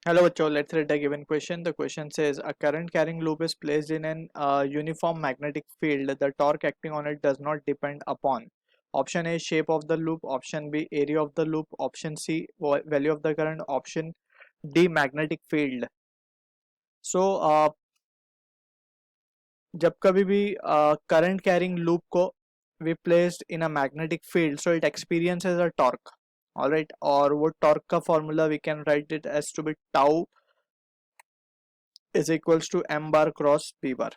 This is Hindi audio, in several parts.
Hello, bachcho. Let's read the given question. The question says a current carrying loop is placed in an uniform magnetic field. The torque acting on it does not depend upon. Option A, shape of the loop. Option B, area of the loop. Option C, value of the current. Option D, magnetic field. So जब कभी भी current carrying loop को we placed in a magnetic field, so it experiences a torque. All right, और वो torque का formula we can write it as to be tau is equals to m bar cross b bar.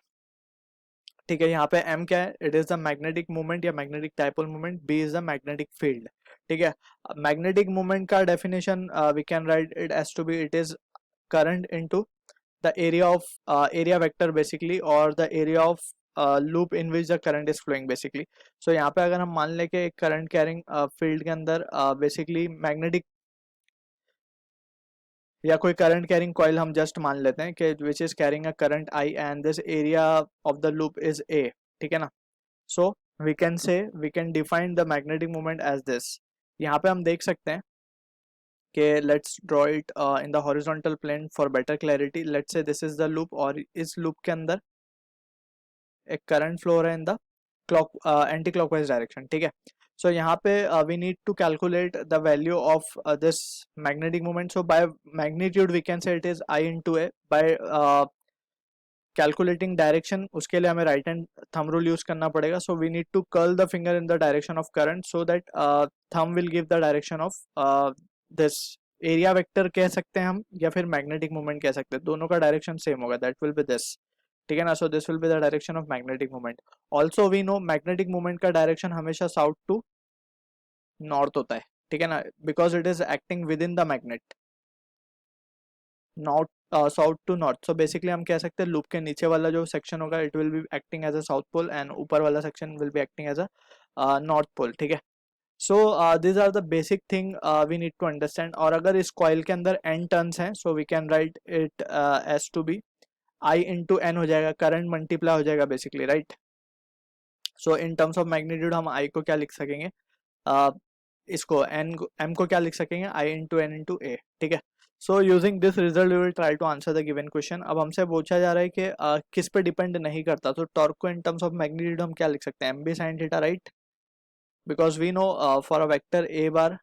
ठीक है, यहाँ पे m क्या है? It is the magnetic moment या magnetic dipole moment, b is the magnetic field. ठीक है, मैग्नेटिक मोमेंट का definition we can write it as to be it is current into the area of area vector basically, और the area of loop in which the current is flowing basically. So यहाँ पे अगर हम मान लें कि एक करंट कैरिंग फील्ड के अंदर बेसिकली मैग्नेटिक या कोई करंट कैरिंग कॉइल हम जस्ट मान लेते हैं कि which is carrying a current I and this area of the loop is A. ठीक है ना. So we can say we can define the magnetic moment as this. यहाँ पे हम देख सकते हैं कि let's draw it in the horizontal plane for better clarity. Let's say this is the loop और इस लूप के अंदर एक करंट फ्लो हो रहा है in the clock anti clockwise direction. ठीक है, सो यहाँ पे we need to calculate the value of this magnetic moment. So by magnitude we can say it is I into A. By calculating direction उसके लिए हमें right hand thumb rule use करना पड़ेगा. So we need to curl the finger in the direction of current so that thumb will give the direction of this area vector कह सकते हैं हम, या फिर मैग्नेटिक मोमेंट कह सकते हैं. दोनों का डायरेक्शन सेम होगा, दैट विल बी दिस. ठीक है ना. So this will be the direction of magnetic moment. Also we know magnetic moment का डायरेक्शन हमेशा साउथ टू नॉर्थ होता है. ठीक है ना, because it is acting with in the magnet. North south to north. So basically हम कह सकते हैं लूप के नीचे वाला जो सेक्शन होगा it will be acting as a south pole and ऊपर वाला section will be acting as a north pole. ठीक है, so this are the basic thing we need to understand. और अगर इस कॉइल के अंदर n टर्न्स हैं so we can write it as to be I into N हो जाएगा, करंट मल्टीप्लाई हो जाएगा basically, right. So in terms of magnitude हम आई को क्या लिख सकेंगे, इसको एन एम को क्या लिख सकेंगे, I into N into A. ठीक है, so using this result we will try to answer the given question. अब हमसे पूछा जा रहा है कि किस पे डिपेंड नहीं करता. तो टॉर्क को इन टर्म्स ऑफ मैग्नीट्यूड हम क्या लिख सकते हैं, M B sine theta, right. Because we know for a vector A bar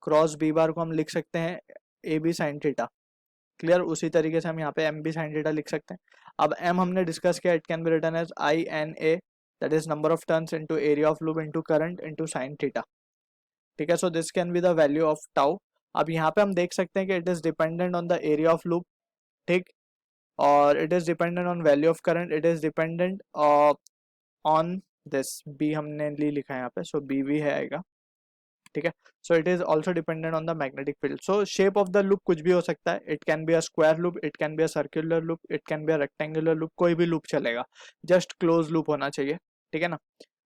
cross B bar को हम लिख सकते हैं A B sine theta. Clear. उसी तरीके से हम यहाँ पे एम बी साइन थीटा लिख सकते हैं. अब एम हमने डिस्कस किया, it can be written as I N A, that is number of turns into area of loop into current into sine theta. ठीक है, so this can be the value of tau. अब यहाँ पे हम देख सकते हैं कि it is dependent on the area of loop. ठीक, और it is dependent on value of current. It is dependent on this B हमने ली लिखा है यहाँ पे, सो बी वी है आएगा. ठीक है, so it is also dependent on the magnetic field. So shape of the loop कुछ भी हो सकता है. It can be a square loop, it can be a circular loop, it can be a rectangular loop, कोई भी लूप चलेगा, जस्ट क्लोज लूप होना चाहिए. ठीक है ना,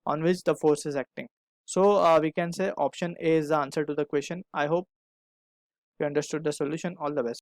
on which the force is acting. So we can say option A is the answer to the question. I hope you understood the solution. All the best.